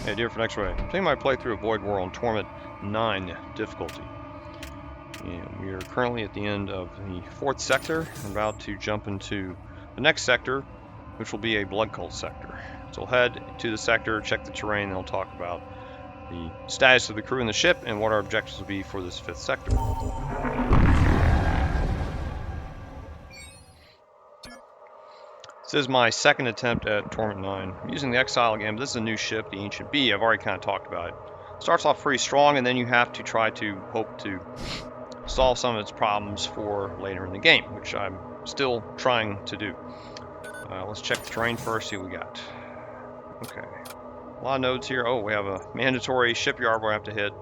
Hey, dear for X-Ray. Today my playthrough of Void War on Torment 9 difficulty. And we are currently at the end of the 4th sector. I'm about to jump into the next sector, which will be a Blood Cult sector. So we'll head to the sector, check the terrain, and I'll talk about the status of the crew and the ship and what our objectives will be for this 5th sector. This is my second attempt at Torment 9. I'm using the Exile again, but this is a new ship, the Ancient Bee. I've already kind of talked about it. Starts off pretty strong, and then you have to try to hope to solve some of its problems for later in the game, which I'm still trying to do. Let's check the terrain first, see what we got. Okay. A lot of nodes here. Oh, we have a mandatory shipyard we have to hit.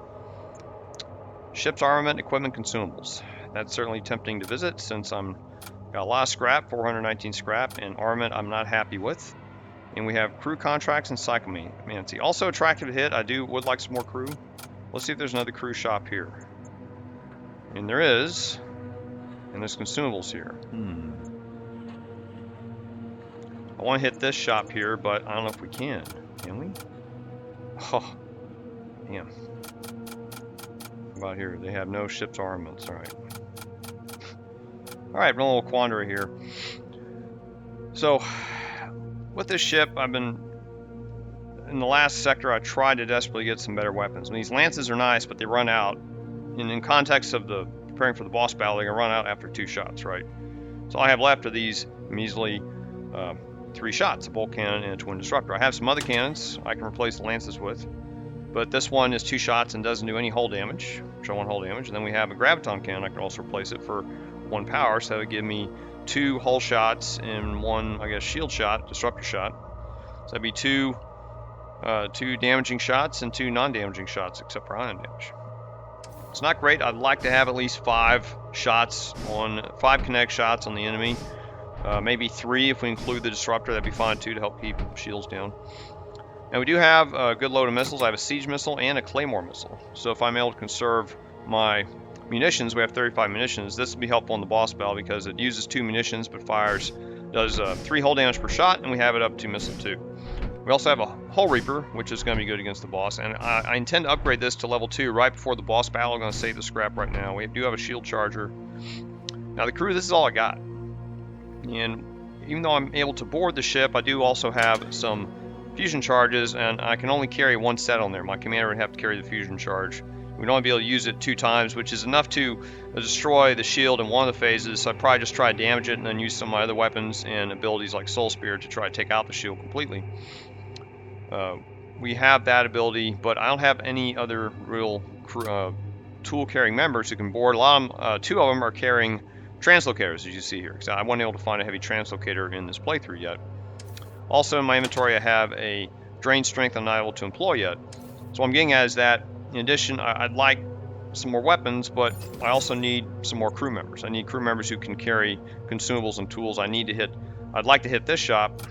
Ship's armament, equipment, consumables. That's certainly tempting to visit since got a lot of scrap, 419 scrap, and armament I'm not happy with. And we have crew contracts and psychomancy. Also attractive to hit. I would like some more crew. Let's see if there's another crew shop here. And there is. And there's consumables here. I want to hit this shop here, but I don't know if we can. Can we? Oh, damn. How about here? They have no ship's armaments. Alright. Alright, a little quandary here. So, with this ship, in the last sector, I tried to desperately get some better weapons. These lances are nice, but they run out. And in context of preparing for the boss battle, they're going to run out after 2 shots, right? So all I have left are these measly 3 shots, a bolt cannon and a twin disruptor. I have some other cannons I can replace the lances with, but this one is 2 shots and doesn't do any hull damage, which I want hull damage. And then we have a graviton cannon. I can also replace it for 1 power, so that would give me 2 hull shots and 1, I guess, shield shot, disruptor shot. So that'd be 2 damaging shots and 2 non-damaging shots, except for ion damage. It's not great. I'd like to have at least 5 kinetic shots on the enemy. Maybe 3 if we include the disruptor. That'd be fine too to help keep shields down. And we do have a good load of missiles. I have a siege missile and a Claymore missile. So if I'm able to conserve my munitions, we have 35 munitions. This will be helpful in the boss battle because it uses 2 munitions but does 3 hull damage per shot, and we have it up to missile 2. We also have a Hull Reaper, which is going to be good against the boss, and I intend to upgrade this to level 2 right before the boss battle. I'm going to save the scrap right now. We do have a shield charger. Now the crew, this is all I got. And even though I'm able to board the ship, I do also have some fusion charges, and I can only carry 1 set on there. My commander would have to carry the fusion charge. We'd only be able to use it 2 times, which is enough to destroy the shield in one of the phases, so I'd probably just try to damage it and then use some of my other weapons and abilities like Soul Spear to try to take out the shield completely. We have that ability, but I don't have any other real tool-carrying members who can board. A lot of them, 2 of them are carrying translocators, as you see here, because I wasn't able to find a heavy translocator in this playthrough yet. Also in my inventory I have a drain strength I'm not able to employ yet. So what I'm getting at is that, in addition, I'd like some more weapons, but I also need some more crew members. I need crew members who can carry consumables and tools. I'd like to hit this shop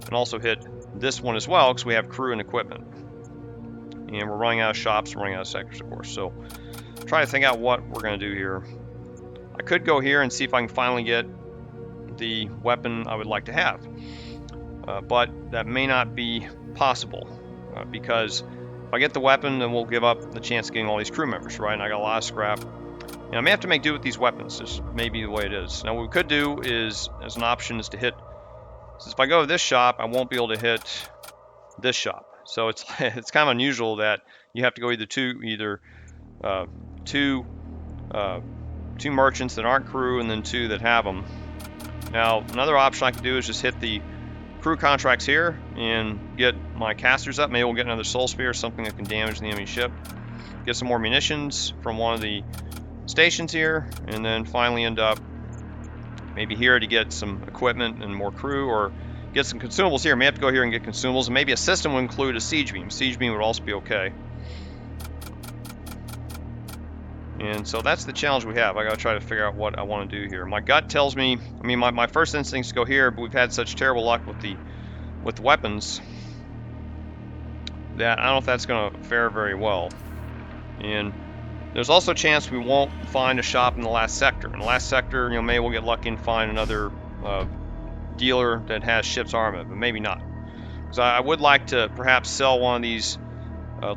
and also hit this one as well, because we have crew and equipment. And we're running out of shops, we're running out of sectors, of course. So try to think out what we're going to do here. I could go here and see if I can finally get the weapon I would like to have. But that may not be possible, because if I get the weapon, then we'll give up the chance of getting all these crew members, right? And I got a lot of scrap. And I may have to make do with these weapons. This may be the way it is. Now what we could do is, as an option, is to hit. So if I go to this shop, I won't be able to hit this shop. So it's it's kind of unusual that you have to go two merchants that aren't crew and then 2 that have them. Now another option I could do is just hit the crew contracts here and get my casters up. Maybe we'll get another Soul Spear, something that can damage the enemy ship. Get some more munitions from one of the stations here, and then finally end up maybe here to get some equipment and more crew, or get some consumables here. May have to go here and get consumables, and maybe a system would include a siege beam. Siege beam would also be okay. And so that's the challenge we have. I gotta try to figure out what I want to do here. My gut tells me, my first instinct is to go here, but we've had such terrible luck with the weapons that I don't know if that's gonna fare very well. And there's also a chance we won't find a shop in the last sector. In the last sector, maybe we'll get lucky and find another dealer that has ship's armament, but maybe not. Because I would like to perhaps sell one of these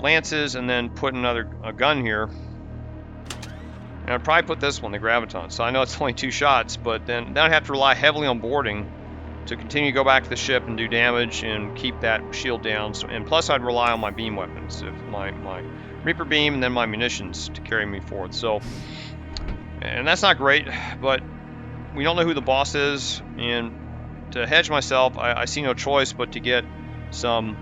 lances and then put a gun here. And I'd probably put this one, the Graviton. So I know it's only 2 shots, but then I'd have to rely heavily on boarding to continue to go back to the ship and do damage and keep that shield down. So, and plus I'd rely on my beam weapons, if my Reaper beam and then my munitions to carry me forward. So, and that's not great, but we don't know who the boss is, and to hedge myself, I see no choice but to get some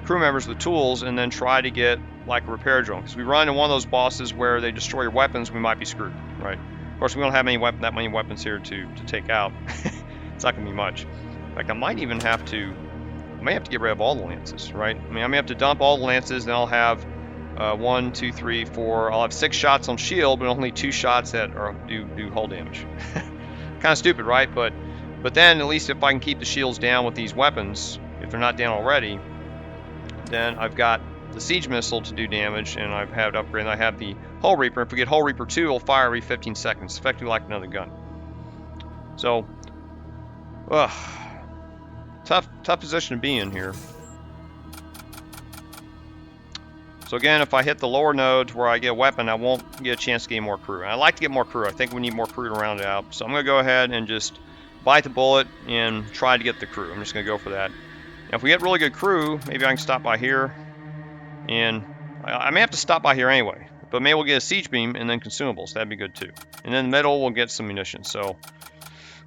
crew members with tools and then try to get like a repair drone. Because we run into one of those bosses where they destroy your weapons, we might be screwed, right? Of course, we don't have that many weapons here to take out. It's not going to be much. In fact, I might even have to, get rid of all the lances, right? I mean, I may have to dump all the lances, then I'll have 1, 2, 3, 4. I'll have 6 shots on shield, but only 2 shots that do hull damage. Kind of stupid, right? But then at least if I can keep the shields down with these weapons, if they're not down already, then I've got the siege missile to do damage, and I've had upgrade. And I have the Hull Reaper. If we get Hull Reaper 2, it'll fire every 15 seconds, effectively like another gun. So, tough position to be in here. So again, if I hit the lower nodes where I get a weapon, I won't get a chance to get more crew. And I'd like to get more crew. I think we need more crew to round it out. So I'm going to go ahead and just bite the bullet and try to get the crew. I'm just going to go for that. Now, if we get really good crew, maybe I can stop by here. And I may have to stop by here anyway. But maybe we'll get a siege beam and then consumables. That'd be good too. And in the middle, we'll get some munitions. So,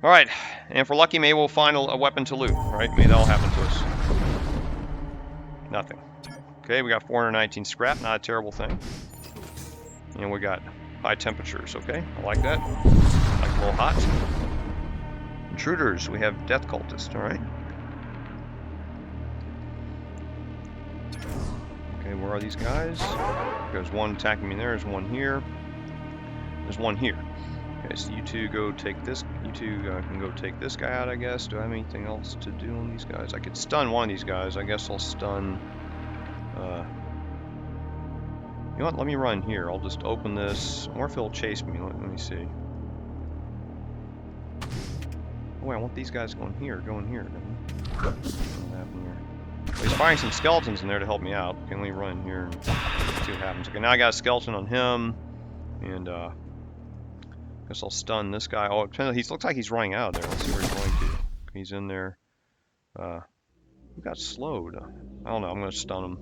alright. And if we're lucky, maybe we'll find a weapon to loot. Right? Maybe that'll happen to us. Nothing. Okay, we got 419 scrap. Not a terrible thing. And we got high temperatures. Okay, I like that. Like a little hot. Intruders. We have Death Cultists. Alright. Okay, where are these guys? There's one attacking me there. There's one here. There's one here. Okay, so you two go take this. You two can go take this guy out, I guess. Do I have anything else to do on these guys? I could stun one of these guys. I guess I'll stun. You know what? Let me run here. I'll just open this. I wonder if he'll chase me. Let me see. Oh, wait, I want these guys going here. Going here. What's happening here? Well, he's firing some skeletons in there to help me out. Okay, let me run here and see what happens. Okay, now I got a skeleton on him. And, guess I'll stun this guy. Oh, he looks like he's running out of there. Let's see where he's going to. He's in there. Who got slowed? I don't know. I'm going to stun him.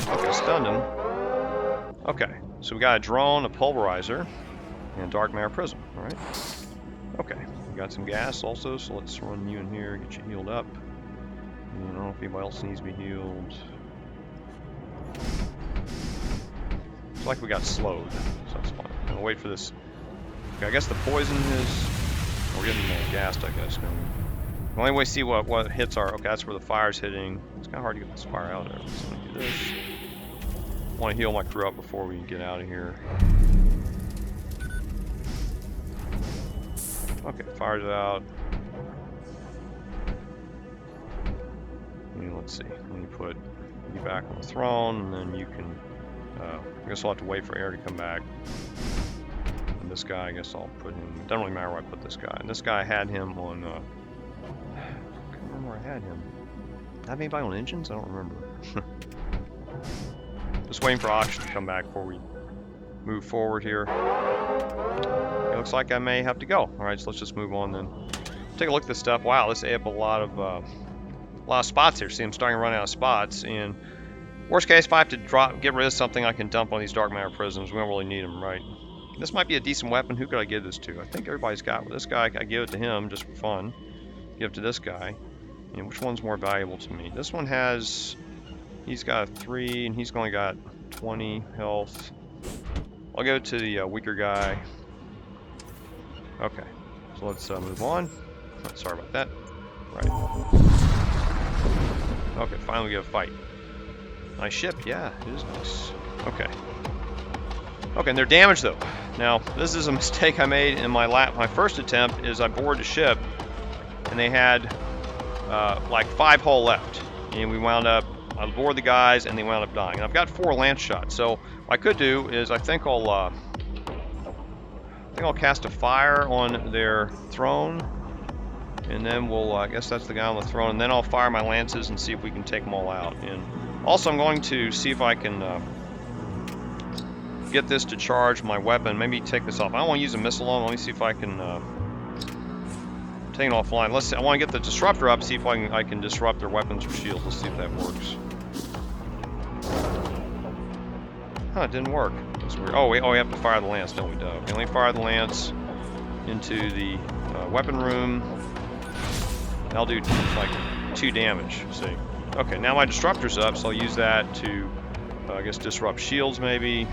Okay, stunned him. Okay, so we got a drone, a Pulverizer, and a Dark Matter Prism. Alright. Okay, we got some gas also, so let's run you in here, get you healed up. And I don't know if anybody else needs to be healed. Looks like we got slowed, so that's fine. I'm gonna wait for this. Okay, I guess the poison is. We're getting gassed, I guess. The only way to see what hits are. Okay, that's where the fire's hitting. It's kind of hard to get this fire out of there. Let's do this. I want to heal my crew up before we get out of here. Okay, fire's out. Let's see. Let me put you back on the throne, and then you can. I guess I'll have to wait for air to come back. And this guy, I guess I'll put him. It doesn't really matter where I put this guy. And this guy, I had him on. I can't remember where I had him. Did I have anybody on engines? I don't remember. Just waiting for Oxygen to come back before we move forward here. It looks like I may have to go. Alright, so let's just move on then. Take a look at this stuff. Wow, this ate up a lot of spots here. See, I'm starting to run out of spots. And worst case, if I have to get rid of something, I can dump on these Dark Matter Prisms. We don't really need them, right? This might be a decent weapon. Who could I give this to? I think everybody's got this guy. I give it to him just for fun. Give it to this guy. And which one's more valuable to me? This one has. He's got a 3, and he's only got 20 health. I'll give it to the weaker guy. Okay, so let's move on. Oh, sorry about that. Right. Okay, finally we get a fight. Nice ship, yeah, it is nice. Okay. Okay, and they're damaged though. Now, this is a mistake I made in my first attempt. Is I boarded the ship, and they had like 5 hull left, and we wound up. I boarded the guys, and they wound up dying. And I've got 4 lance shots, so what I could do is I think I'll cast a fire on their throne, And then we'll, I guess that's the guy on the throne. And then I'll fire my lances and see if we can take them all out. And also I'm going to see if I can get this to charge my weapon. Maybe take this off. I don't want to use a missile on. Let me see if I can take it offline. Let's see. I want to get the disruptor up, see if I can disrupt their weapons or shields. Let's see if that works. Huh, it didn't work. That's weird. Oh, we have to fire the lance, don't we? Duh. Okay, let me fire the lance into the weapon room. That'll do like 2 damage. See. Okay, now my disruptor's up, so I'll use that to, I guess, disrupt shields maybe,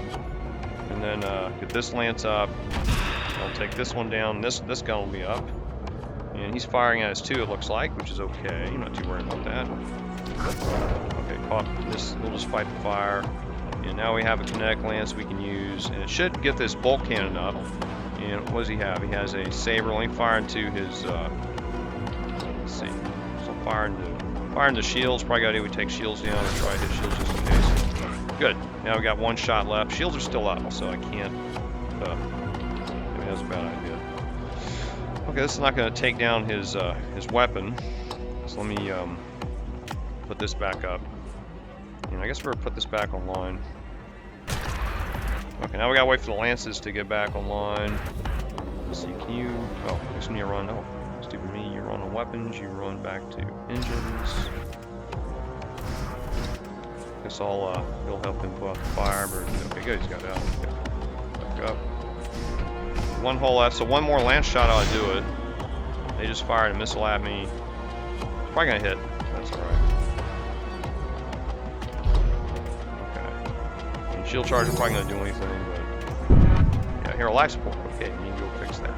and then get this lance up. I'll take this one down. This gun will be up, and he's firing at us too. It looks like, which is okay. I'm not too worried about that. Okay, caught this. We'll just fight the fire, and now we have a kinetic lance we can use, and it should get this bolt cannon up. And what does he have? He has a saber. Let me fire into his. Let's see. So fire into shields. Probably got to take shields down or try to hit shields just in case. Good. Now we got 1 shot left. Shields are still up, so I can't. Maybe that's a bad idea. Okay, this is not going to take down his weapon. So let me put this back up. And I guess we're gonna put this back online. Okay, now we gotta wait for the lances to get back online. Let's see, can you? Oh, I guess when you run. Oh, stupid me. You run on weapons. You run back to engines. Guess I'll it'll help him put out the fire. But okay, good. He's got it out. Okay. Back up. 1 hole left. So 1 more lance shot ought to do it. They just fired a missile at me. Probably gonna hit. That's all right. Shield charge is probably going to do anything, but yeah, here, life support. Okay, you need to go fix that.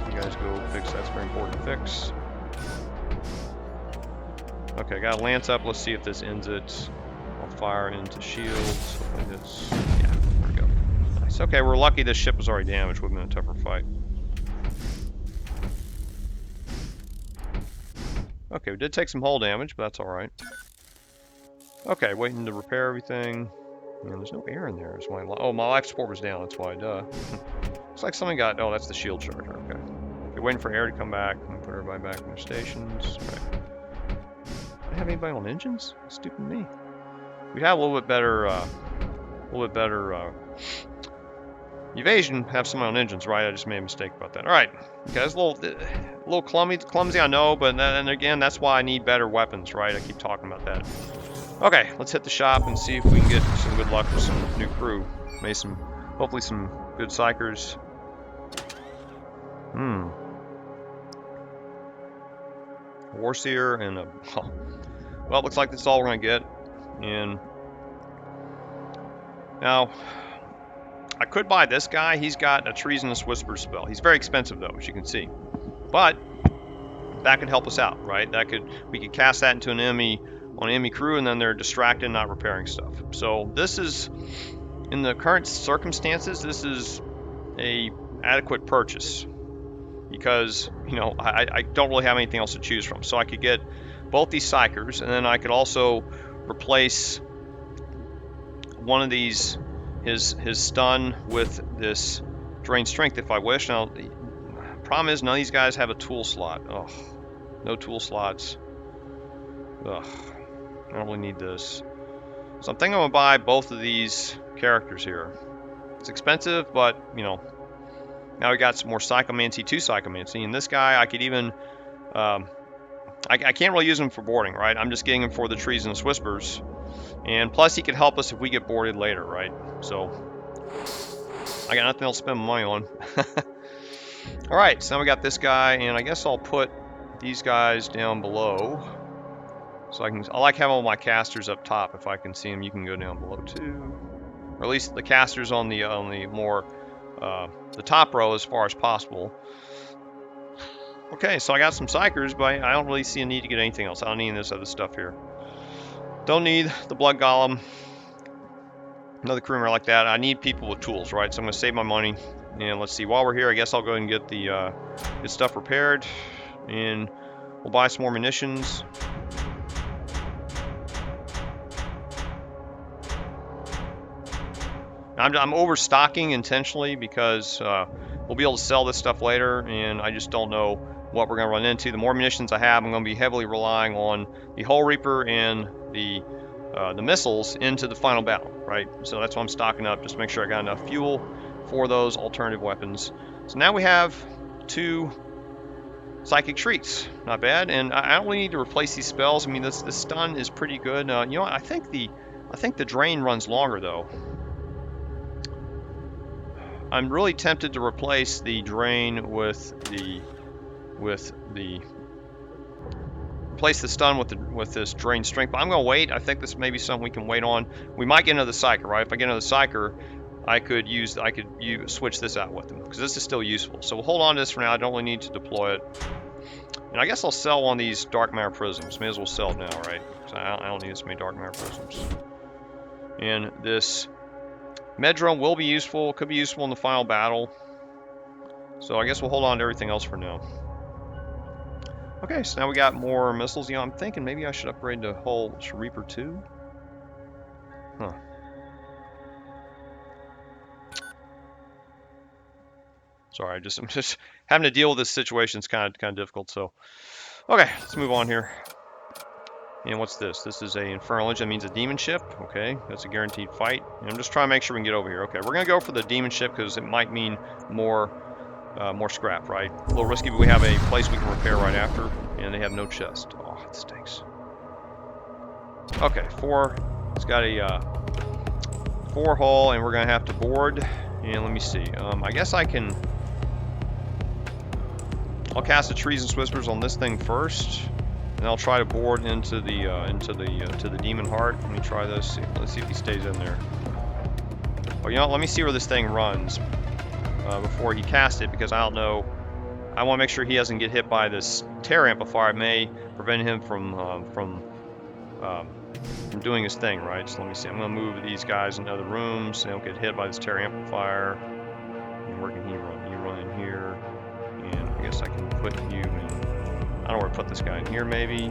You guys go fix that. That's very important to fix. Okay, got a lance up. Let's see if this ends it. I'll fire into shields. Hopefully this. Yeah, there we go. Nice. Okay, we're lucky this ship was already damaged. Would have been a tougher fight. Okay, we did take some hull damage, but that's all right. Okay, waiting to repair everything. Man, there's no air in there. Is why. Oh, my life support was down. That's why. Duh. Looks like something got. Oh, that's the shield charger. Okay. We're waiting for air to come back. And put everybody back in their stations. Right. Do I have anybody on engines? Stupid me. We'd have a little bit better. Evasion. Have somebody on engines, right? I just made a mistake about that. All right. Okay, it's a little clumsy. I know, but then again, that's why I need better weapons, right? I keep talking about that. Okay, let's hit the shop and see if we can get some good luck with some new crew. Maybe hopefully some good psykers. Warseer and a... Well, it looks like that's all we're going to get. And now, I could buy this guy. He's got a Treasonous Whisper spell. He's very expensive, though, as you can see. But that could help us out, right? We could cast that into an enemy... on enemy crew, and then they're distracted, not repairing stuff. So this is, in the current circumstances, this is a adequate purchase because, you know, I don't really have anything else to choose from. So I could get both these psykers, and then I could also replace one of these, his stun with this drain strength if I wish. Now, the problem is none of these guys have a tool slot. Oh, no tool slots. Ugh. I don't really need this. So I'm thinking I'm going to buy both of these characters here. It's expensive, but, you know, now we got some more Psychomancy, 2 Psychomancy. And this guy, I could even... I can't really use him for boarding, right? I'm just getting him for the Treasonous Whispers. And plus, he could help us if we get boarded later, right? So, I got nothing else to spend my money on. Alright, so now we got this guy, and I guess I'll put these guys down below. So I like having all my casters up top. If I can see them, you can go down below too. Or at least the casters on the more the top row as far as possible. Okay, so I got some psykers, but I don't really see a need to get anything else. I don't need any of this other stuff here. Don't need the blood golem. Another crewman like that. I need people with tools, right? So I'm going to save my money. And let's see. While we're here, I guess I'll go ahead and get the stuff repaired, and we'll buy some more munitions. I'm overstocking intentionally because we'll be able to sell this stuff later, and I just don't know what we're going to run into. The more munitions I have, I'm going to be heavily relying on the Hull Reaper and the missiles into the final battle, right? So that's why I'm stocking up, just to make sure I got enough fuel for those alternative weapons. So now we have 2 Psychic Shrieks, not bad, and I don't really need to replace these spells. I mean, this stun is pretty good. You know what? I think the drain runs longer though. I'm really tempted to replace the drain with the replace the stun with this drain strength, but I'm gonna wait. I think this may be something we can wait on. We might get another Psyker, right? If I get another Psyker, I could switch this out with them, because this is still useful. So we'll hold on to this for now. I don't really need to deploy it. And I guess I'll sell one of these Dark Matter Prisms. May as well sell it now, right? So I don't need this many Dark Matter Prisms. And this Medrone will be useful. Could be useful in the final battle. So I guess we'll hold on to everything else for now. Okay, so now we got more missiles. You know, I'm thinking maybe I should upgrade to Hull Reaper 2. Huh. Sorry, I'm just having to deal with this situation. It's kind of difficult. So, okay, let's move on here. And what's this? This is a Infernal Engine. That means a demon ship. Okay, that's a guaranteed fight. And I'm just trying to make sure we can get over here. Okay, we're gonna go for the demon ship because it might mean more scrap, right? A little risky, but we have a place we can repair right after, and they have no chest. Oh, it stinks. Okay, 4. It's got a 4 hull, and we're gonna have to board. And let me see. I guess I'll cast a Treasonous Whispers on this thing first, and I'll try to board into the Demon Heart. Let me try this. Let's see if he stays in there. Oh, you know what? Let me see where this thing runs before he casts it, because I don't know. I want to make sure he doesn't get hit by this Terror Amplifier. It may prevent him from doing his thing, right? So let me see. I'm going to move these guys into other rooms so they don't get hit by this Terror Amplifier. And where can he run? You run in here. And I guess I can put you in. I don't know where to put this guy in here, maybe.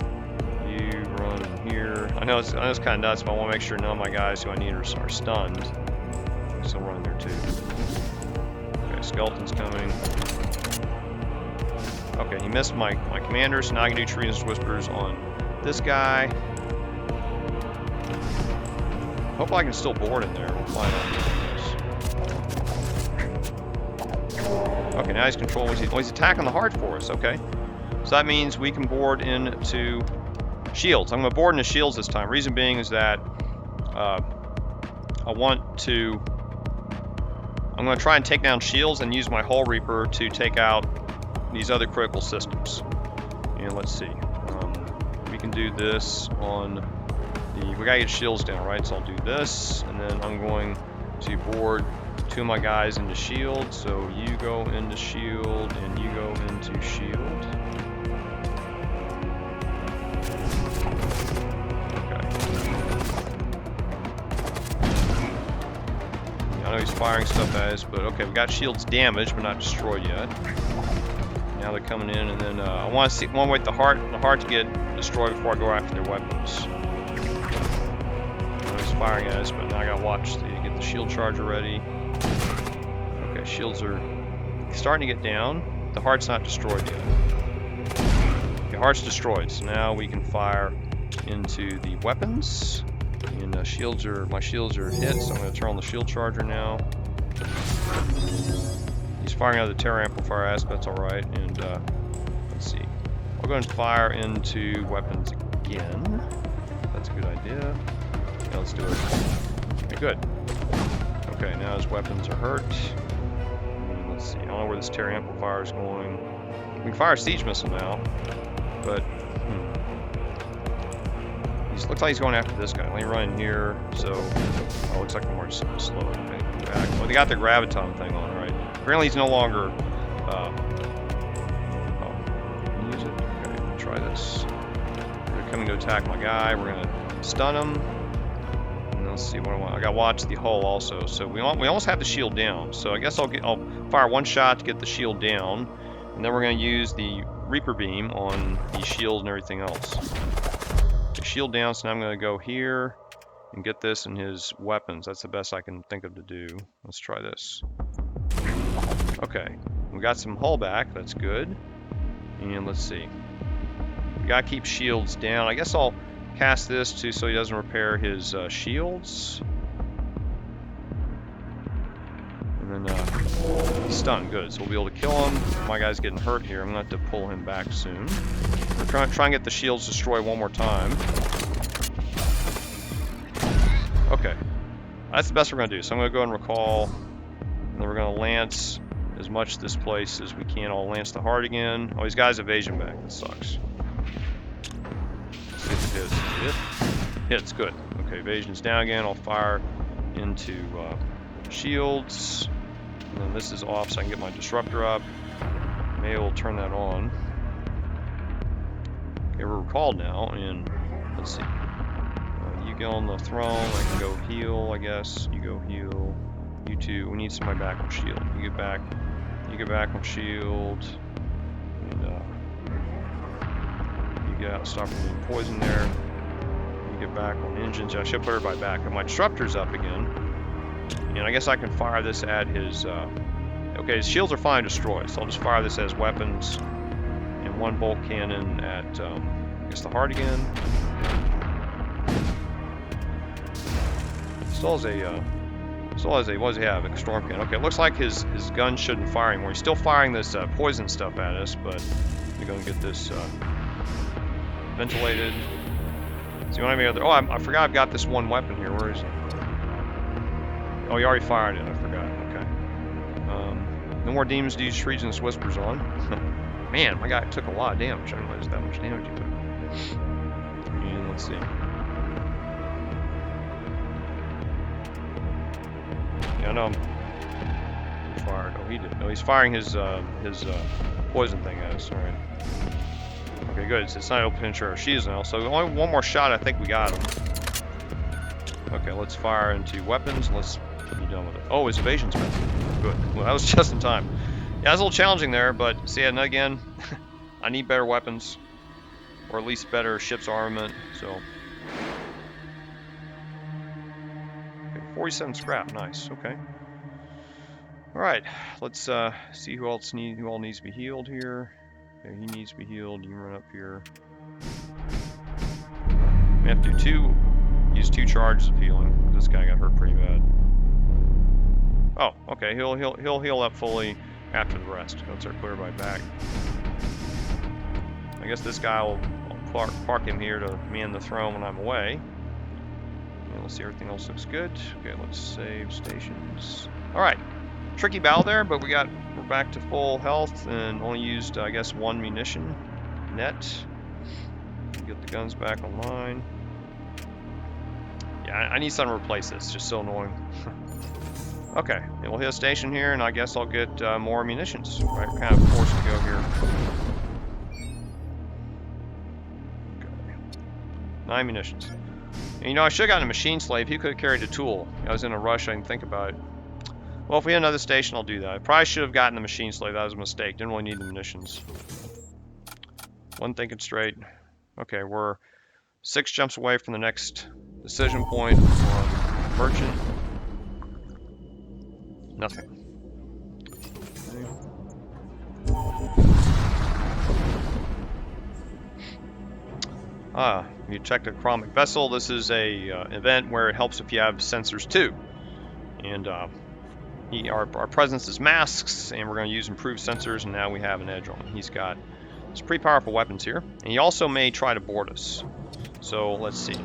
You run in here. I know it's kind of nuts, but I want to make sure none of my guys who I need are stunned. So run in there too. Okay, Skeleton's coming. Okay, he missed my commander, so now I can do Treasonous Whispers on this guy. Hope I can still board in there. We'll find out. Okay, now he's controlling. He's attacking the heart for us. Okay, so that means we can board into shields. I'm going to board into shields this time. Reason being is that I'm going to try and take down shields and use my Hull Reaper to take out these other critical systems. And let's see. We can do this on. We gotta get shields down, right? So I'll do this, and then I'm going to board 2 of my guys into shield. So you go into shield, and you go into shield. Okay. Yeah, I know he's firing stuff at us, but okay, we got shields damaged, but not destroyed yet. Now they're coming in, and then I want to wait the heart to get destroyed before I go after their weapons. Firing at us, but now I gotta watch to get the shield charger ready. Okay, shields are starting to get down. The heart's not destroyed yet. The heart's destroyed, so now we can fire into the weapons. And my shields are hit, so I'm gonna turn on the shield charger now. He's firing out of the Terror Amplifier at us, but that's alright. And let's see. I'll go and fire into weapons again. That's a good idea. Yeah, let's do it. Okay, good. Okay, now his weapons are hurt. And let's see. I don't know where this Terror Amplifier is going. We can fire a siege missile now, but he looks like he's going after this guy. Let me run in here. So, looks like I'm more slow. Okay, back. Well, they got the graviton thing on, right? Apparently, he's no longer. Can use it. Okay, try this. They're coming to attack my guy. We're gonna stun him. Let's see what I want. I gotta watch the hull also. So we almost have the shield down. So I guess I'll fire 1 shot to get the shield down, and then we're gonna use the Reaper Beam on the shield and everything else. The shield down. So now I'm gonna go here and get this and his weapons. That's the best I can think of to do. Let's try this. Okay, we got some hull back. That's good. And let's see. We gotta keep shields down. I guess I'll cast this too so he doesn't repair his shields. And then he's stunned. Good. So we'll be able to kill him. My guy's getting hurt here. I'm gonna have to pull him back soon. We're try and get the shields destroyed one more time. Okay. That's the best we're gonna do. So I'm gonna go and recall. And then we're gonna lance as much this place as we can. I'll lance the heart again. Oh, he's got his evasion back. That sucks. Let's see if it hits. Hits, good. Okay, evasion's down again. I'll fire into shields. And then this is off so I can get my disruptor up. Maybe we'll turn that on. Okay, we're recalled now, and let's see. You go on the throne, I can go heal, I guess. You go heal. You two, we need somebody back on shield. You get back on shield. And you get out, stop from being poisoned there. You get back on engines. I should put everybody back. And my disruptor's up again. And I guess I can fire this at his, okay, his shields are fine destroyed, so I'll just fire this as weapons. And one bolt cannon at, I guess the heart again. Still has a, what does he have? A storm cannon. Okay, it looks like his gun shouldn't fire anymore. He's still firing this poison stuff at us, but we're going to get this ventilated. So you want any other, oh, I forgot I've got this one weapon here. Where is it? Oh, you already fired it. I forgot. Okay. No more demons to use Shrieks and Whispers on. Man, my guy took a lot of damage. I didn't realize that much damage he took. And let's see. Yeah, I know he fired. Oh, he did. No, he's firing his poison thing at us. All right. Okay, good. It's not able to penetrate our shields now. So only one more shot. I think we got him. Okay, let's fire into weapons. Let's be done with it. Oh, his evasion's back. Good. Well, that was just in time. Yeah, it was a little challenging there, but see, and again, I need better weapons, or at least better ship's armament. So, okay, 47 scrap. Nice. Okay. All right. Let's see who all needs to be healed here. Okay, he needs to be healed. You can run up here. We have to do use 2 charges of healing. This guy got hurt pretty bad. Oh, okay. He'll heal up fully after the rest. Let's clear everybody back. I guess this guy will park him here to man the throne when I'm away. And let's see, everything else looks good. Okay, let's save stations. All right, tricky battle there, but we're back to full health and only used, I guess, 1 munition net. Get the guns back online. Yeah, I need something to replace this. It's just so annoying. Okay, and we'll hit a station here, and I guess I'll get more munitions. Right, we're kind of forced to go here. Okay. 9 munitions. And, you know, I should have gotten a machine slave. He could have carried a tool. I was in a rush. I didn't think about it. Well, if we had another station, I'll do that. I probably should have gotten the machine slave. That was a mistake. Didn't really need the munitions. One thinking straight. Okay, we're 6 jumps away from the next decision point on merchant. Nothing. You check the Kromic vessel. This is a event where it helps if you have sensors too. And our presence is masks, and we're going to use improved sensors, and now we have an edge on him. He's got some pretty powerful weapons here, and he also may try to board us. So let's see.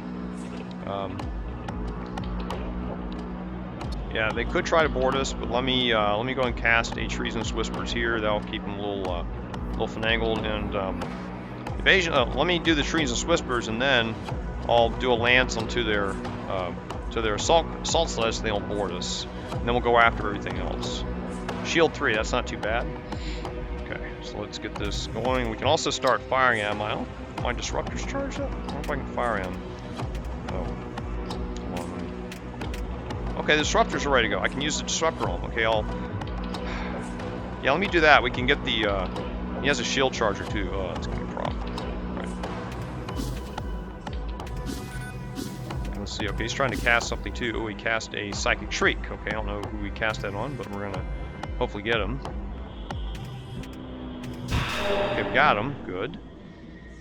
Yeah, they could try to board us, but let me go and cast a Treasonous Whispers here. That'll keep them a little finagled. And evasion. Let me do the Treasonous Whispers, and then I'll do a lance onto their assault sleds. So they don't board us, and then we'll go after everything else. Shield 3. That's not too bad. Okay, so let's get this going. We can also start firing at him. My disruptor's charged up. I don't know if I can fire him. Oh. Okay, the disruptors are ready to go. I can use the disruptor on him. Okay, yeah, let me do that. We can get the, he has a shield charger too. Oh, that's gonna be a problem. Right. Let's see, okay, he's trying to cast something too. Oh, he cast a Psychic Shriek. Okay, I don't know who he cast that on, but we're gonna hopefully get him. Okay, we got him. Good.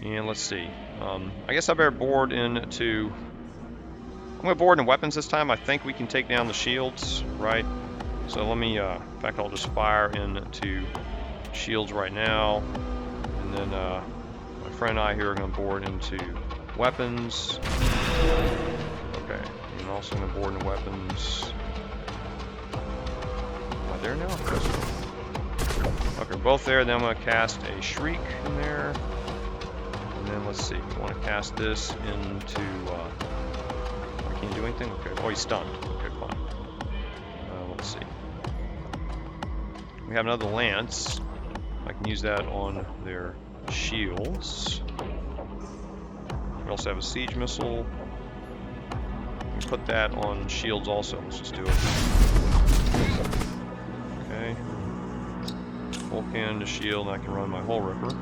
And let's see. I guess I better board into... I'm going to board in weapons this time. I think we can take down the shields, right? So let me... in fact, I'll just fire into shields right now. And then my friend and I here are going to board into weapons. Okay. And also going to board into weapons. Am I there now? Okay, both there. Then I'm going to cast a Shriek in there. And then let's see. We want to cast this into... I can't do anything? Okay. Oh, he's stunned. Okay, fine. Let's see. We have another lance. I can use that on their shields. We also have a siege missile. We can put that on shields also. Let's just do it. Okay. Full cannon to shield, and I can run my hull ripper.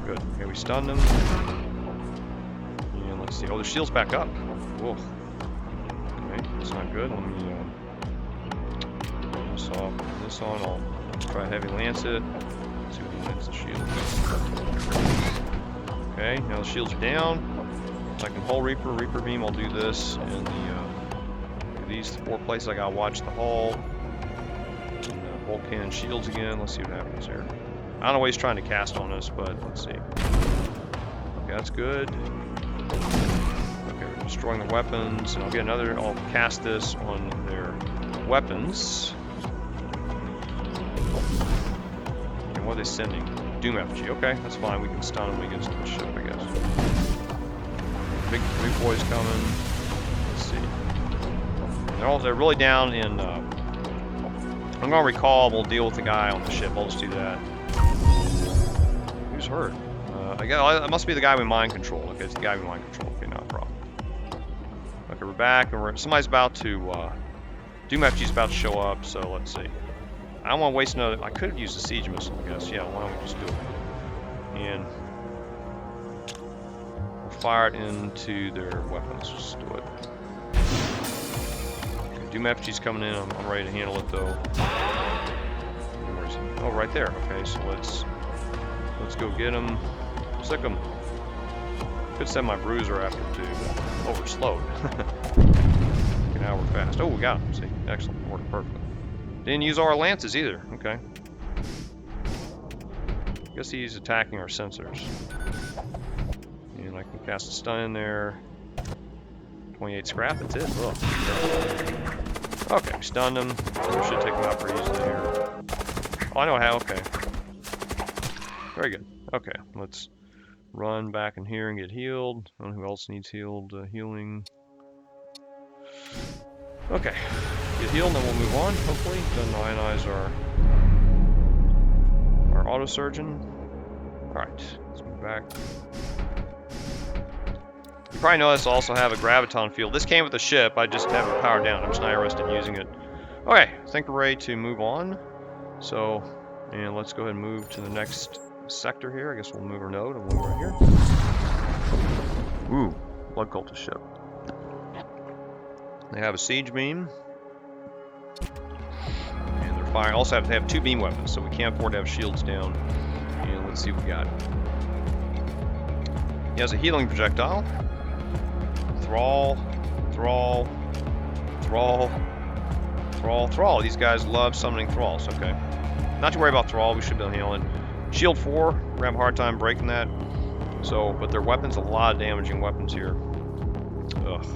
Good. Okay, we stunned him. And let's see. Oh, the shield's back up. Whoa. Okay, that's not good. Let me this off, this on. I'll try heavy lance it. Let's see what hits the shield. Okay, now the shields are down. I can hull reaper, reaper beam. I'll do this in these 4 places. I gotta watch the hull. And bolt cannon shields again. Let's see what happens here. I don't know what he's trying to cast on us, but let's see. Okay, that's good. Okay, we're destroying the weapons. And I'll get another. I'll cast this on their weapons. And what are they sending? Doom Effigy. Okay, that's fine. We can stun them against the ship, I guess. Big boys coming. Let's see. They're really down in. I'm gonna recall. We'll deal with the guy on the ship. I'll just do that. Who's hurt? I guess it must be the guy we mind control. Okay, it's the guy we mind control. Okay, not a problem. Okay, we're back, and somebody's about to. Doom Effigy's about to show up. So let's see. I don't want to waste another. I could have used a siege missile, I guess. Yeah, why don't we just do it? And we'll fire it into their weapons. Just do it. Okay, Doom Effigy's coming in. I'm ready to handle it though. Where is he? Oh, right there. Okay, so let's go get him. Sick him. Could send my bruiser after too. Oh, we're slowed. Okay, now we're fast. Oh, we got him. See, excellent. Worked perfectly. Didn't use all our lances either. Okay. Guess he's attacking our sensors. And I can cast a stun in there. 28 scrap, that's it. Ugh. Okay, we stunned him. We should take him out pretty easily here. Oh, I know how. Okay. Very good. Okay, let's run back in here and get healed. I don't know who else needs healed. Healing. Okay. Get healed, and then we'll move on, hopefully. Doesn't ionize our auto surgeon. Alright, let's move back. You probably notice I also have a graviton field. This came with the ship, I just have it powered down. I'm just not interested in using it. Okay, I think we're ready to move on. So, and let's go ahead and move to the next sector here. I guess we'll move our node and we'll move right here. Ooh, Blood Cultist ship. They have a siege beam. And they're firing. Also they have 2 beam weapons, so we can't afford to have shields down. And let's see what we got. He has a healing projectile. Thrall, Thrall, Thrall, Thrall, Thrall. These guys love summoning Thralls, okay. Not to worry about Thrall, we should be able to handle it. Shield 4, we're gonna have a hard time breaking that. So, but their weapons, a lot of damaging weapons here. Ugh.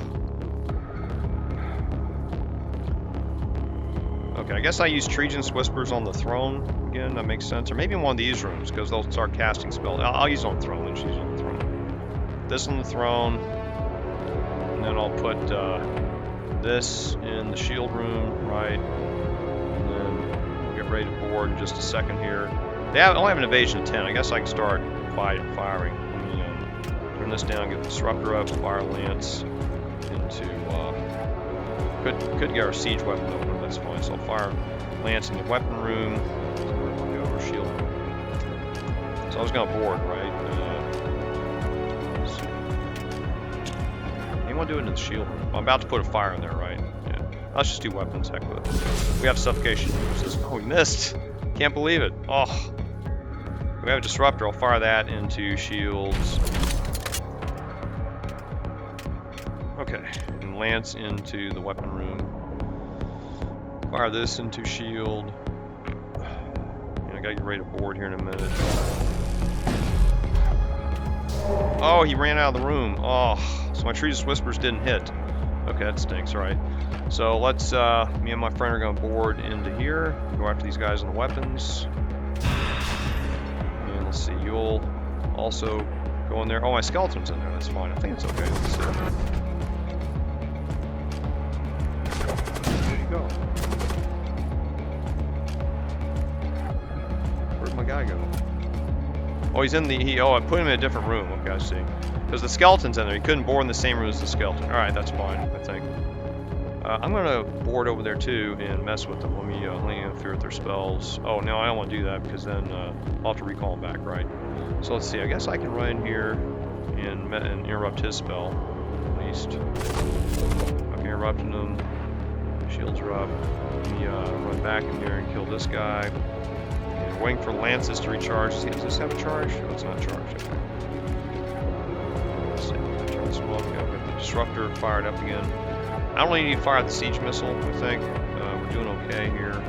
Okay, I guess I use Trejan's Whispers on the throne again. That makes sense. Or maybe in one of these rooms, because they'll start casting spells. I'll use it on the throne. Let's use it on the throne. This on the throne. And then I'll put this in the shield room, right? And then we'll get ready to board in just a second here. They only have an evasion of 10. I guess I can start firing. Let me turn this down, get the disruptor up, fire lance into... Could get our siege weapon open, that's fine. So I'll fire lance in the weapon room. I'll go over shield. So I was gonna board, right? You want to do it in the shield room? I'm about to put a fire in there, right? Yeah. Let's just do weapons, heck with it. We have suffocation. Oh, we missed. Can't believe it. Oh. We have a disruptor. I'll fire that into shields. Okay. And lance into the weapon room. Fire this into shield. I gotta get ready to board here in a minute. Oh, he ran out of the room. Oh, so my Treacherous Whispers didn't hit. Okay, that stinks. All right. So let's, me and my friend are gonna board into here. Go after these guys on the weapons. And let's see, you'll also go in there. Oh, my skeleton's in there. That's fine. I think it's okay. Let's see. There you go. Where'd my guy go? Oh, he's in the, oh, I put him in a different room. Okay, I see. Because the skeleton's in there. He couldn't board in the same room as the skeleton. Alright, that's fine, I think. I'm going to board over there too and mess with them. Let me interfere with their spells. Oh, no, I don't want to do that because then I'll have to recall him back, right? So let's see. I guess I can run in here and interrupt his spell, at least. Okay, interrupting him. Shields are up. Let me run back in here and kill this guy. And waiting for lances to recharge. Does this have a charge? Oh, it's not charged. Okay. Let's see. Turn this one off. Yeah, I've got the disruptor fired up again. I don't really need to fire the siege missile, I think. We're doing okay here.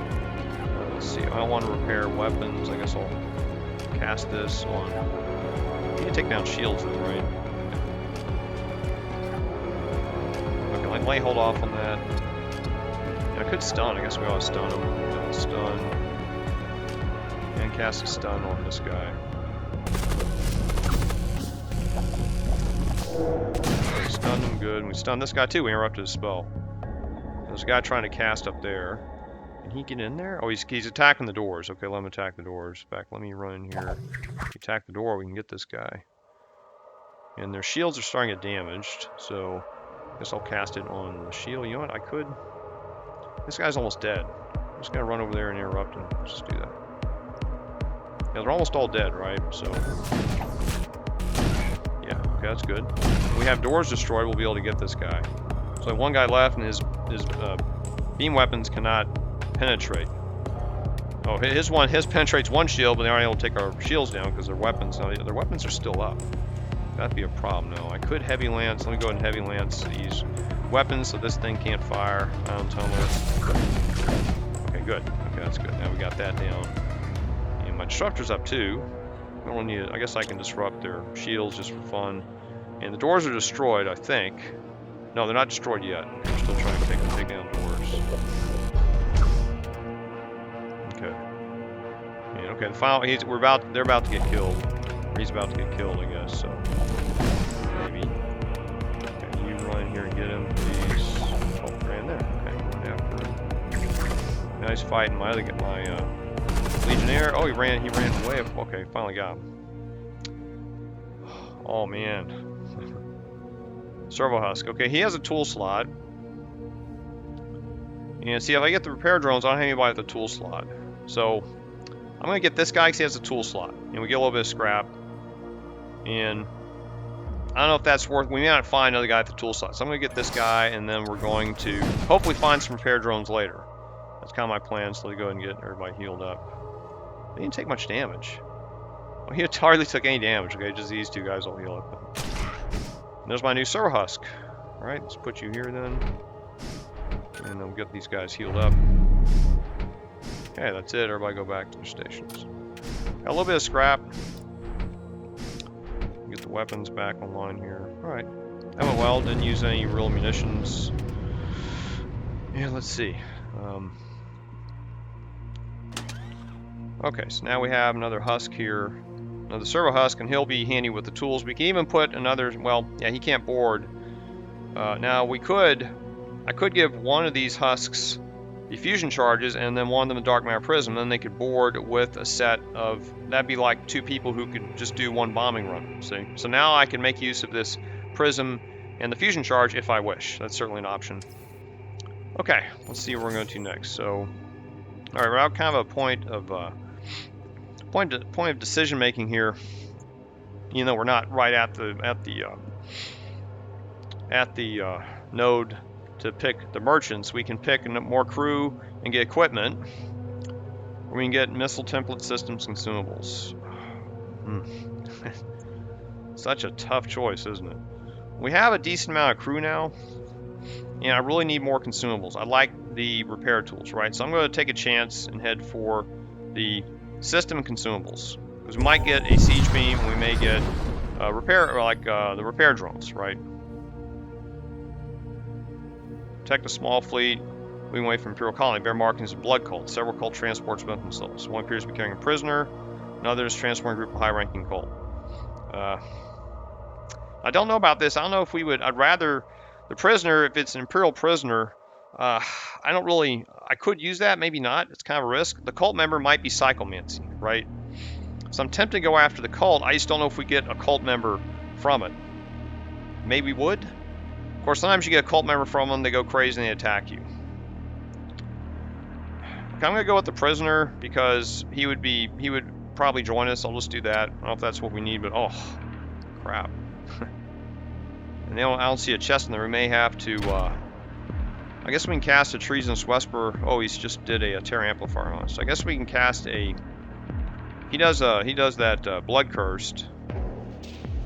Let's see. I don't want to repair weapons. I guess I'll cast this on. I need to take down shields, though, right? Okay, let me hold off on that. Yeah, I could stun. I guess we ought to stun him. Stun. And cast a stun on this guy. We stunned him good, and we stunned this guy too. We interrupted his spell. There's a guy trying to cast up there. Can he get in there? Oh, he's attacking the doors. Okay, let him attack the doors. In fact, let me run in here. Attack the door, we can get this guy. And their shields are starting to get damaged, so I guess I'll cast it on the shield. You know what? I could. This guy's almost dead. I'm just gonna run over there and interrupt him. Let's just do that. Yeah, they're almost all dead, right? So. Yeah, okay, that's good. If we have doors destroyed, we'll be able to get this guy. So one guy left, and his beam weapons cannot penetrate. Oh, his penetrates one shield, but they aren't able to take our shields down because their weapons are still up. That'd be a problem. No, I could heavy lance. Let me go ahead and heavy lance these weapons so this thing can't fire. Ion tunnel. Okay, good. Okay, that's good. Now we got that down. And my disruptor's up too. I don't need it. I guess I can disrupt their shields just for fun. And the doors are destroyed, I think. No, they're not destroyed yet. We're still trying to take down doors. Okay. And okay, the final. They're about to get killed. Or he's about to get killed, I guess. So maybe. Okay, you run in here and get him, please. Oh, ran there. Okay, going after him. Nice fighting. My Legionnaire. Oh, he ran away. Okay, finally got him. Oh man. Servo-Husk. Okay, he has a tool slot. And see, if I get the repair drones, I don't have anybody with the tool slot. So I'm gonna get this guy because he has a tool slot, and we get a little bit of scrap. And I don't know if that's worth. We may not find another guy at the tool slot. So I'm gonna get this guy, and then we're going to hopefully find some repair drones later. That's kind of my plan. So let me go ahead and get everybody healed up. They didn't take much damage. Well, he hardly took any damage. Okay, just these two guys will heal up. And there's my new Servo-Husk. All right, let's put you here then, and then we'll get these guys healed up. Okay, that's it. Everybody go back to their stations. Got a little bit of scrap. Get the weapons back online here. All right, that went well. Didn't use any real munitions. Yeah, let's see. Okay, so now we have another husk here. Another Servo-Husk, and he'll be handy with the tools. We can even put another, well, yeah, he can't board. Now I could give one of these husks the fusion charges and then one of them the dark matter prism. Then they could board with a set of, that'd be like two people who could just do one bombing run. See? So now I can make use of this prism and the fusion charge if I wish. That's certainly an option. Okay, let's see where we're going to next. So, all right, we're at kind of a point of decision making here. You know, we're not right at the node to pick the merchants. We can pick more crew and get equipment, We can get missile template systems consumables. Such a tough choice, isn't it? We have a decent amount of crew now, and I really need more consumables. I like the repair tools, right? So I'm going to take a chance and head for the system consumables, because we might get a siege beam, and we may get repair, or like the repair drones, right? Protect the small fleet. Moving away from Imperial Colony. Bear markings of Blood Cult. Several cult transports about themselves. One appears to be carrying a prisoner. Another is transporting a group of high-ranking cult. I don't know about this. I don't know if we would... I'd rather... The prisoner, if it's an Imperial prisoner, I don't really... I could use that, maybe not. It's kind of a risk. The cult member might be psychomancy, right? So I'm tempted to go after the cult. I just don't know if we get a cult member from it. Maybe we would. Of course, sometimes you get a cult member from them, they go crazy and they attack you. Okay, I'm going to go with the prisoner because he would probably join us. I'll just do that. I don't know if that's what we need, but oh, crap. And I don't see a chest in there. We may have to, I guess we can cast a Treasonous Whisper. Oh, he's just did a Terra Amplifier on us. So I guess we can cast a, he does that Blood Cursed.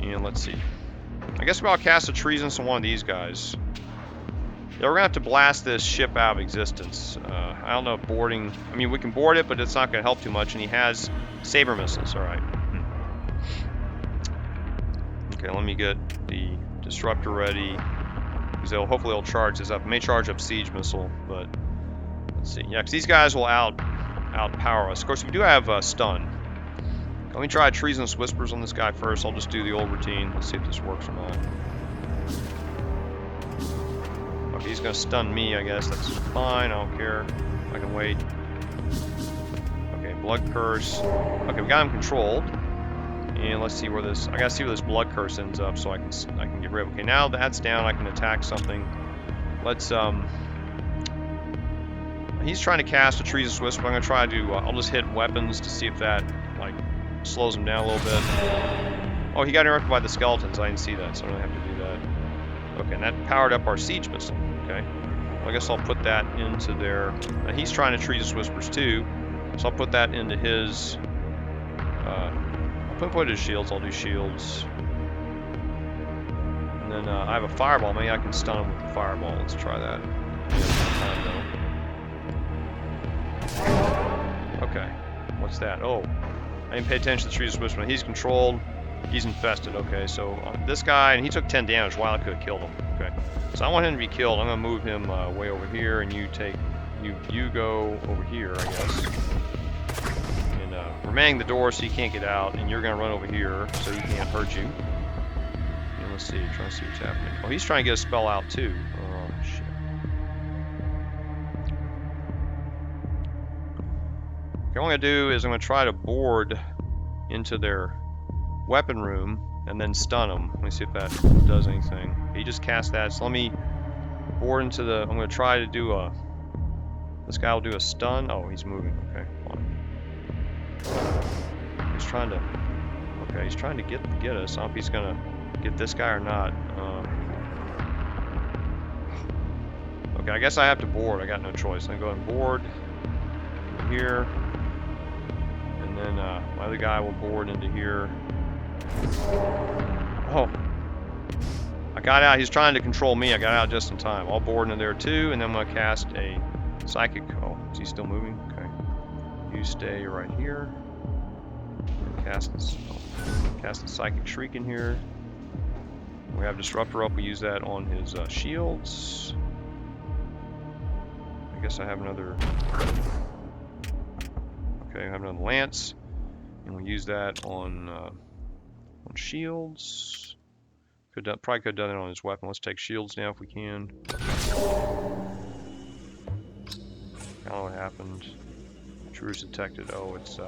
And let's see. I guess we'll cast a Treasonous on one of these guys. Yeah, we're going to have to blast this ship out of existence. I don't know if boarding... I mean, we can board it, but it's not going to help too much, and he has saber missiles. Alright. Okay, let me get the disruptor ready. Because hopefully it'll charge this up. It may charge up siege missile, but... Let's see. Yeah, because these guys will outpower us. Of course, we do have stun. Let me try Treasonous Whispers on this guy first. I'll just do the old routine. Let's see if this works or not. Okay, he's going to stun me, I guess. That's fine. I don't care. I can wait. Okay, Blood Curse. Okay, we got him controlled. And let's see where this... I got to see where this Blood Curse ends up so I can get rid of it. Okay, now that's down. I can attack something. Let's... He's trying to cast a Treasonous Whisper. I'm going to try to... I'll just hit weapons to see if that, like, slows him down a little bit. Oh, he got interrupted by the skeletons. I didn't see that, so I don't have to do that. Okay, and that powered up our siege missile. Okay, well, I guess I'll put that into there. He's trying to Treasonous Whispers too, so I'll put that into his. I'll put his shields. I'll do shields, and then I have a fireball. Maybe I can stun him with the fireball. Let's try that. Okay, what's that? Oh, I didn't pay attention to the Treasonous Whisper. He's controlled. He's infested. Okay, so this guy, and he took 10 damage. Wow, I could have killed him. Okay, so I want him to be killed. I'm gonna move him way over here, and you go over here, I guess. And we're manning the door so he can't get out, and you're gonna run over here so he can't hurt you. And let's see, trying to see what's happening. Oh, he's trying to get a spell out too. Oh shit. Okay, what I'm gonna do is I'm gonna try to board into their weapon room and then stun him. Let me see if that does anything. He just cast that, so let me board into the... I'm going to try to do a... This guy will do a stun. Oh, he's moving. Okay, fine. He's trying to... Okay, he's trying to get us. I don't know if he's going to get this guy or not. Okay, I guess I have to board. I got no choice. I'm going to go ahead and board here. And then my other guy will board into here. Oh, I got out. He's trying to control me. I got out just in time. I'll board into there too, and then I'm going to cast a psychic. Oh, is he still moving? Okay. You stay right here. Cast this. Cast the Psychic Shriek in here. We have Disruptor up. We use that on his shields. I guess I have another. Okay, I have another Lance, and we use that on shields. Probably could have done it on his weapon. Let's take shields now if we can. I don't know what happened. Intruders detected. Oh, it's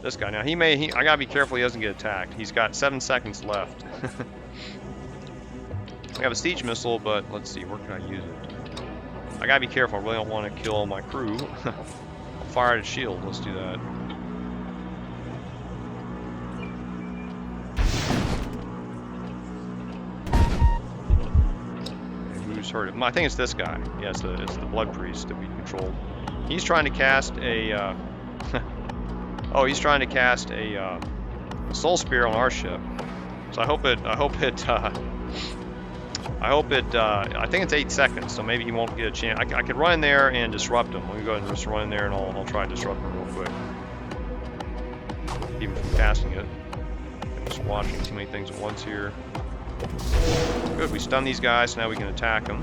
this guy. Now I gotta be careful he doesn't get attacked. He's got 7 seconds left. We have a siege missile, but let's see, where can I use it? I gotta be careful. I really don't want to kill my crew. I'll fire at a shield. Let's do that. Hurt him. I think it's this guy. Yeah, it's the Blood Priest that we controlled. He's trying to cast a Oh, he's trying to cast a Soul Spear on our ship. So I hope it. I think it's 8 seconds, so maybe he won't get a chance. I could run in there and disrupt him. Let me go ahead and just run in there, and I'll try to disrupt him real quick. Keep him from casting it. I'm just watching too many things at once here. Good, we stun these guys, so now we can attack them.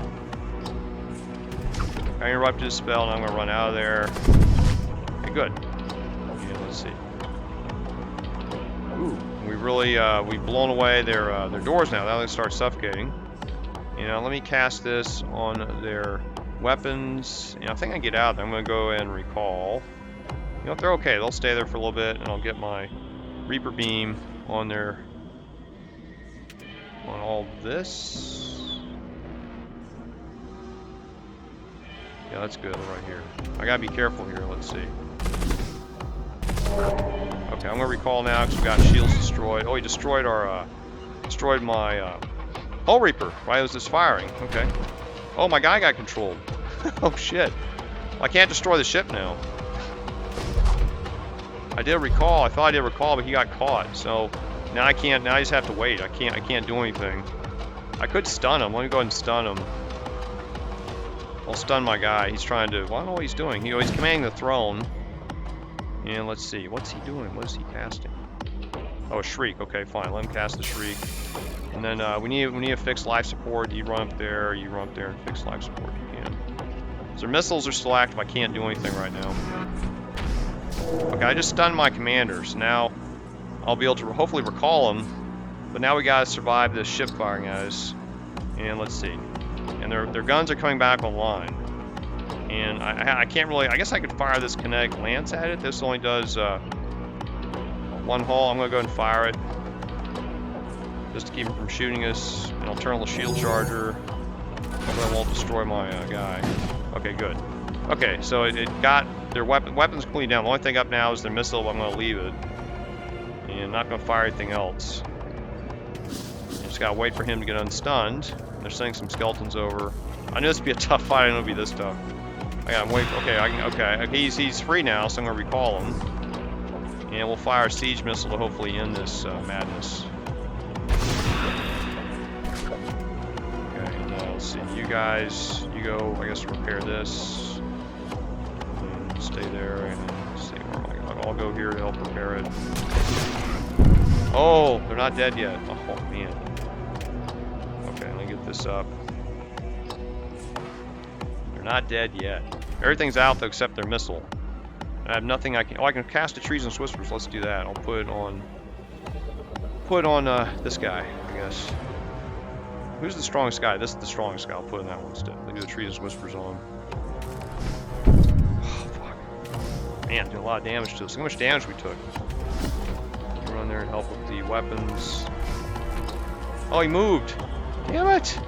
I interrupted his spell, and I'm gonna run out of there. Okay, good. Yeah, let's see. Ooh, we really we've blown away their doors now. Now they start suffocating. You know, let me cast this on their weapons. You know, I think I can get out there. I'm gonna go and recall. You know, they're okay. They'll stay there for a little bit, and I'll get my Reaper Beam on their on all this. Yeah, that's good right here. I gotta be careful here. Let's see. Okay, I'm gonna recall now because we got shields destroyed. Oh, he destroyed our destroyed my Hull Reaper while he was just firing. Okay. Oh, my guy got controlled. Oh shit. Well, I can't destroy the ship now. I did recall. I thought I did recall, but he got caught. So now I can't. Now I just have to wait. I can't do anything. I could stun him. Let me go ahead and stun him. I'll stun my guy. He's trying to. Well, I don't know what he's doing. He's commanding the throne. And let's see. What's he doing? What is he casting? Oh, a Shriek. Okay, fine. Let him cast the Shriek. And then we need to fix life support. You run up there. You run up there and fix life support. You can. So their missiles are still active. I can't do anything right now. Okay, I just stunned my commanders. Now I'll be able to hopefully recall them. But now we gotta survive this ship firing at us. And let's see. And their guns are coming back online. And I can't really. I guess I could fire this kinetic lance at it. This only does one hull. I'm gonna go ahead and fire it just to keep him from shooting us. And I'll turn on the shield charger. Hopefully I won't destroy my guy. Okay, good. Okay, so it got their weapons completely down. The only thing up now is their missile, but I'm going to leave it. And I'm not going to fire anything else. Just got to wait for him to get unstunned. They're sending some skeletons over. I knew this would be a tough fight. I knew it would be this tough. I got to wait. Okay, okay. He's free now, so I'm going to recall him. And we'll fire a siege missile to hopefully end this madness. Okay, now let's see. You guys, you go, I guess, repair this. Stay there and see where am I going. I'll go here to help repair it. Oh, they're not dead yet. Oh man. Okay, let me get this up. They're not dead yet. Everything's out though except their missile. I have nothing I can. Oh, I can cast a Treasonous Whispers. Let's do that. I'll put it on. This guy, I guess. Who's the strongest guy? This is the strongest guy. I'll put in that one instead. Let me do the Treasonous Whispers on. Man, did a lot of damage to us. Look how much damage we took. Run there and help with the weapons. Oh, he moved. Damn it!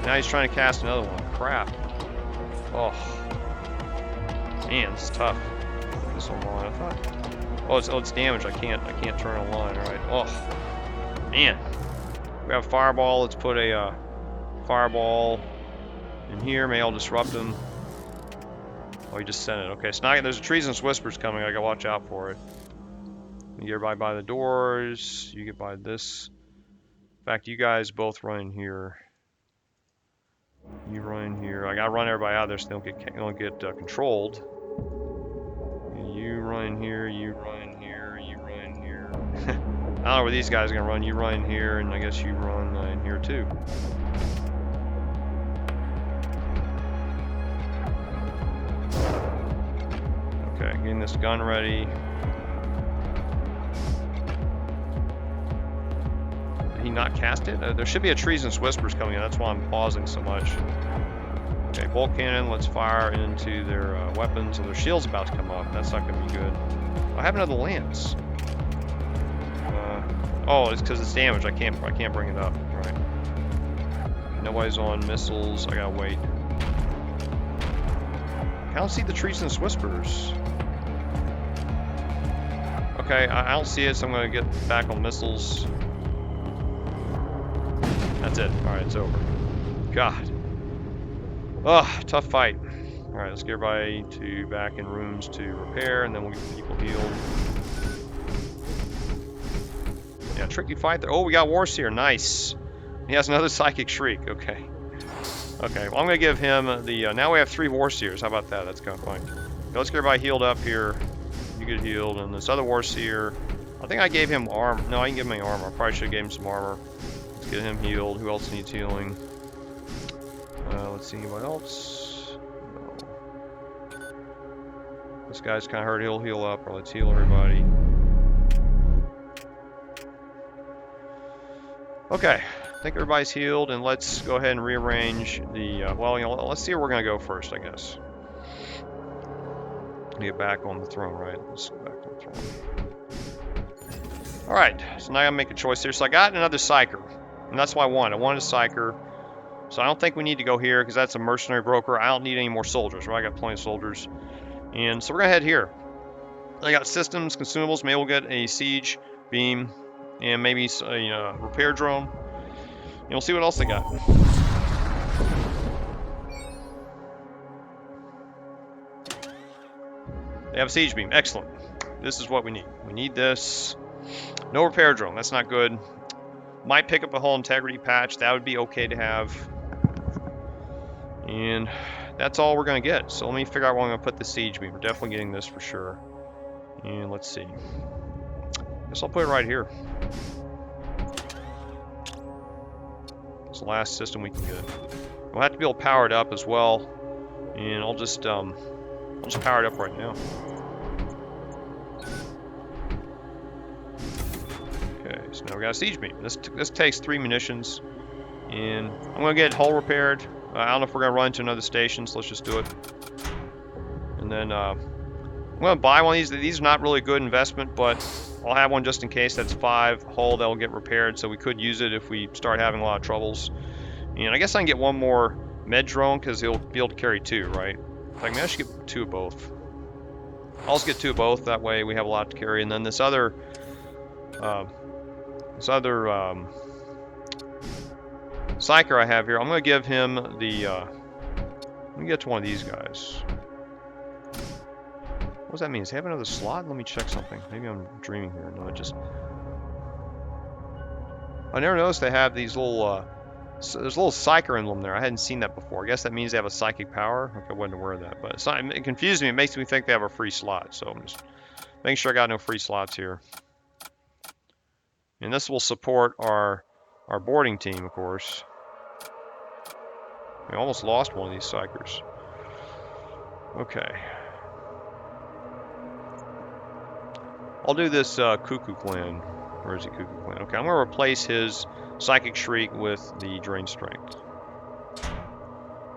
Now he's trying to cast another one. Crap. Oh. Man, this is tough. Put this online. I thought. Oh, it's damage. I can't turn it online. All right. Oh. Man. We have a fireball. Let's put a fireball in here. Maybe I'll disrupt him. Oh, he just sent it. Okay, so now there's a Treasonous Whispers coming. I gotta watch out for it. You get by the doors. You get by this. In fact, you guys both run in here. You run in here. I gotta run everybody out of there so they don't get controlled. And you run in here. You run in here. You run in here. I don't know where these guys are gonna run. You run in here, and I guess you run in here too. Okay, getting this gun ready. Did he not cast it? There should be a Treasonous Whispers coming in. That's why I'm pausing so much. Okay, bolt cannon. Let's fire into their weapons. So their shield's about to come up. That's not going to be good. I have another lance. Oh, it's because it's damaged. I can't bring it up. All right. Nobody's on missiles. I gotta wait. I don't see the Treasonous Whispers. Okay, I don't see it, so I'm going to get back on missiles. That's it. Alright, it's over. God. Ugh, tough fight. Alright, let's get everybody to back in rooms to repair, and then we'll get people healed. Yeah, tricky fight there. Oh, we got Warseer. Nice. He has another Psychic Shriek. Okay. Okay, well, I'm going to give him the... now we have 3 Warseers. How about that? That's kind of fine. Okay, let's get everybody healed up here. You get healed. And this other Warseer... I think I gave him armor. No, I didn't give him any armor. I probably should have gave him some armor. Let's get him healed. Who else needs healing? Let's see. Anybody else? No. This guy's kind of hurt. He'll heal up. Or let's heal everybody. Okay, I think everybody's healed, and let's go ahead and rearrange the, well, you know, let's see where we're going to go first, I guess. Get back on the throne, right? Let's go back on the throne. Alright, so now I gotta make a choice here. So I got another Psyker, and that's what I wanted. I wanted a Psyker, so I don't think we need to go here, because that's a mercenary broker. I don't need any more soldiers, right? I got plenty of soldiers. And so we're going to head here. I got systems, consumables, maybe we'll get a siege beam, and maybe a repair drone. And we'll see what else they got. They have a siege beam. Excellent. This is what we need. We need this. No repair drone. That's not good. Might pick up a hull integrity patch. That would be okay to have. And that's all we're going to get. So let me figure out where I'm going to put the siege beam. We're definitely getting this for sure. And let's see. Guess I'll put it right here. It's the last system we can get. We'll have to be able to power it up as well, and I'll just power it up right now. Okay, so now we got a siege beam. This takes 3 munitions, and I'm gonna get hull repaired. I don't know if we're gonna run into another station, so let's just do it. And then I'm gonna buy one of these. These are not really a good investment, but I'll have one just in case. That's 5 hull that'll get repaired, so we could use it if we start having a lot of troubles. And I guess I can get one more med drone because he'll be able to carry 2, right? Like, maybe I should get 2 of both. I'll just get 2 of both. That way we have a lot to carry. And then this other Psyker I have here, I'm gonna give him the. Let me get to one of these guys. What does that mean? Does he have another slot? Let me check something. Maybe I'm dreaming here. No, it just... I never noticed they have these little, there's a little Psyker emblem there. I hadn't seen that before. I guess that means they have a psychic power. Okay, I wasn't aware of that. But it's not, it confused me. It makes me think they have a free slot. So I'm just making sure I got no free slots here. And this will support our boarding team, of course. We almost lost one of these Psykers. Okay. I'll do this Cuckoo Clan. Where is he, Cuckoo Clan? Okay, I'm going to replace his Psychic Shriek with the Drain Strength.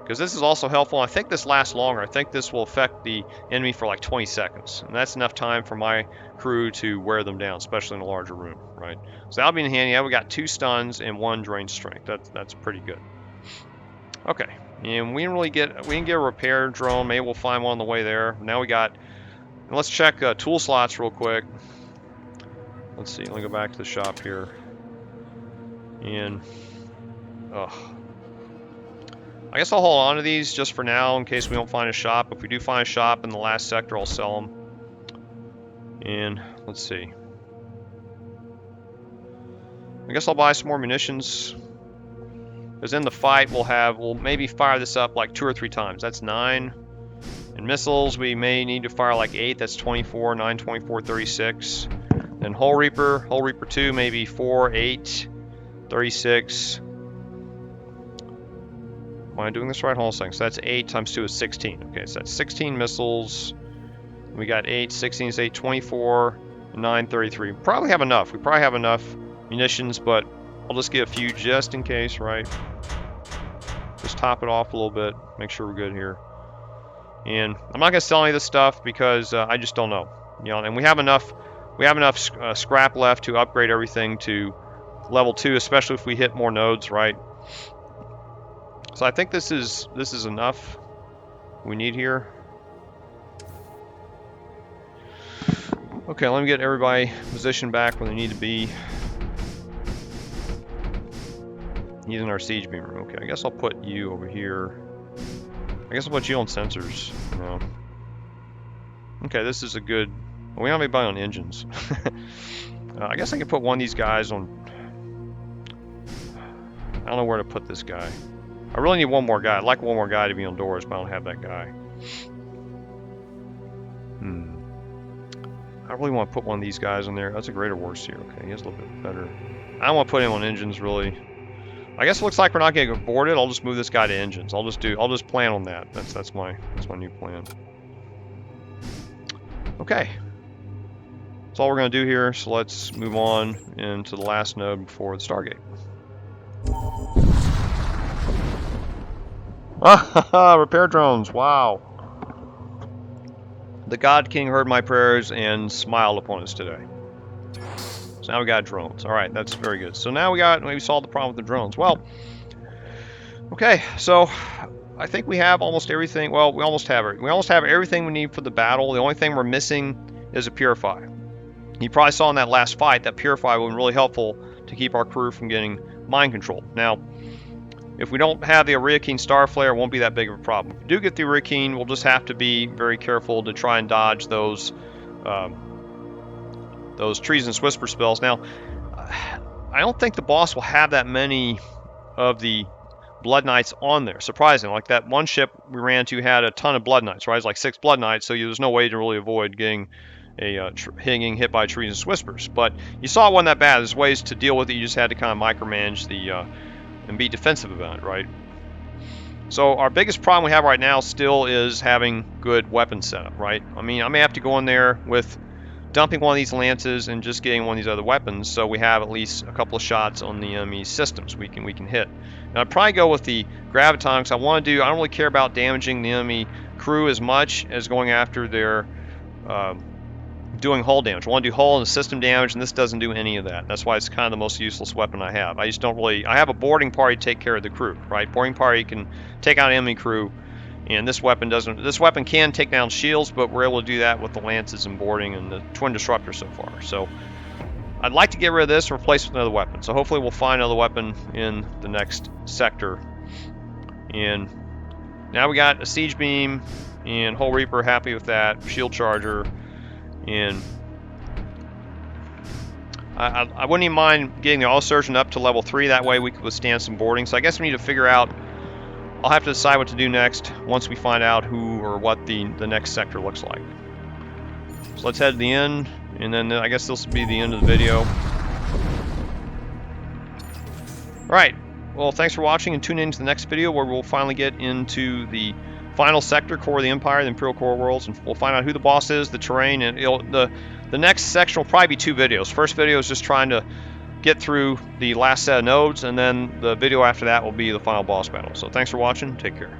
Because this is also helpful. I think this lasts longer. I think this will affect the enemy for like 20 seconds. And that's enough time for my crew to wear them down, especially in a larger room, right? So that'll be handy. Yeah, we got 2 stuns and 1 Drain Strength. That's pretty good. Okay, and we didn't get a repair drone. Maybe we'll find one on the way there. Now we got... Let's check tool slots real quick. Let's see. Let me go back to the shop here. And I guess I'll hold on to these just for now in case we don't find a shop. If we do find a shop in the last sector, I'll sell them. And let's see. I guess I'll buy some more munitions. Because in the fight we'll maybe fire this up like 2 or 3 times. That's 9. And missiles, we may need to fire like 8. That's 24, 9, 24, 36. Then Hull Reaper 2, maybe 4, 8, 36. Am I doing this right? Hold on a second. So that's 8 times 2 is 16. Okay, so that's 16 missiles. We got 8, 16 is 8, 24, 9, 33. Probably have enough. We probably have enough munitions, but I'll just get a few just in case, right? Just top it off a little bit. Make sure we're good here. And I'm not going to sell any of this stuff because I just don't know. You know, and we have enough scrap left to upgrade everything to level 2, especially if we hit more nodes, right? So I think this is enough we need here. Okay, let me get everybody positioned back where they need to be. Using our siege beam room. Okay, I guess I'll put you over here. I guess I'll put you on sensors. No. Okay, this is a good... Well, we don't have anybody on engines. I guess I can put one of these guys on... I don't know where to put this guy. I really need one more guy. I'd like one more guy to be on doors, but I don't have that guy. I really want to put one of these guys in there. That's a greater Warseer. Okay, he has a little bit better. I don't want to put him on engines, really. I guess it looks like we're not getting boarded. I'll just move this guy to engines. I'll just plan on that. That's my new plan. Okay. That's all we're gonna do here. So let's move on into the last node before the Stargate. Repair drones. Wow. The God King heard my prayers and smiled upon us today. So now we got drones. All right, that's very good. So now we solved the problem with the drones. Well, okay. So I think we have almost everything. Well, we almost have it. We almost have everything we need for the battle. The only thing we're missing is a Purify. You probably saw in that last fight that Purify was really helpful to keep our crew from getting mind control. Now, if we don't have the Uriakeen Star Flare, it won't be that big of a problem. If we do get the Uriakeen, we'll just have to be very careful to try and dodge those Treasonous Whisper spells. Now, I don't think the boss will have that many of the Blood Knights on there. Surprisingly, like that one ship we ran to had a ton of Blood Knights, right? It's like 6 Blood Knights, so there's no way to really avoid getting getting hit by Treasonous Whispers. But you saw it wasn't that bad. There's ways to deal with it. You just had to kind of micromanage and be defensive about it, right? So our biggest problem we have right now still is having good weapon setup, right? I mean, I may have to go in there with dumping one of these lances and just getting one of these other weapons, so we have at least a couple of shots on the enemy systems we can hit. And I'd probably go with the Graviton because I don't really care about damaging the enemy crew as much as going after their doing hull damage. I want to do hull and system damage, and this doesn't do any of that. That's why it's kind of the most useless weapon I have. I just don't really... I have a boarding party to take care of the crew, right? Boarding party can take out enemy crew, and this weapon doesn't... This weapon can take down shields, but we're able to do that with the lances and boarding and the Twin Disruptor so far. So I'd like to get rid of this and replace it with another weapon. So hopefully we'll find another weapon in the next sector. And now we got a Siege Beam and Hull Reaper, happy with that. Shield Charger. And I wouldn't even mind getting the All-Surgeon up to level 3. That way we could withstand some boarding. So I guess we need to figure out... I'll have to decide what to do next once we find out who or what the next sector looks like. So let's head to the end, and then I guess this will be the end of the video. Alright, well thanks for watching, and tune in to the next video where we'll finally get into the final sector, Core of the Empire, the Imperial Core Worlds, and we'll find out who the boss is, the terrain, and the next section will probably be 2 videos. First video is just trying to get through the last set of nodes, and then the video after that will be the final boss battle. So thanks for watching, take care.